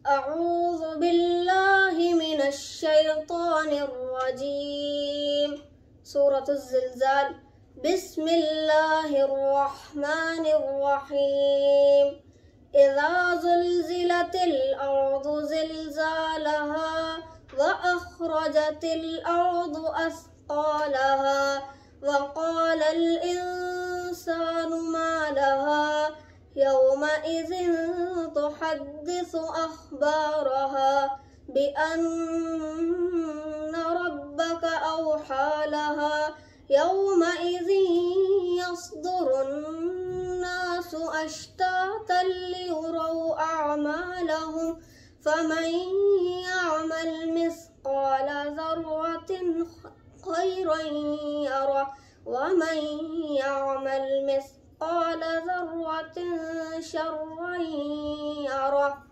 أعوذ بالله من الشيطان الرجيم. سورة الزلزال. بسم الله الرحمن الرحيم. إذا زلزلت الأرض زلزالها وأخرجت الأرض أثقالها وقال الإنسان ما لها يومئذ تحدث أخبارها بأن ربك أوحى لها يومئذ يصدر الناس أشتاتا ليروا أعمالهم فمن يعمل مثقال ذرة خيرا يره ومن يعمل مثقال ذرة شرا يره.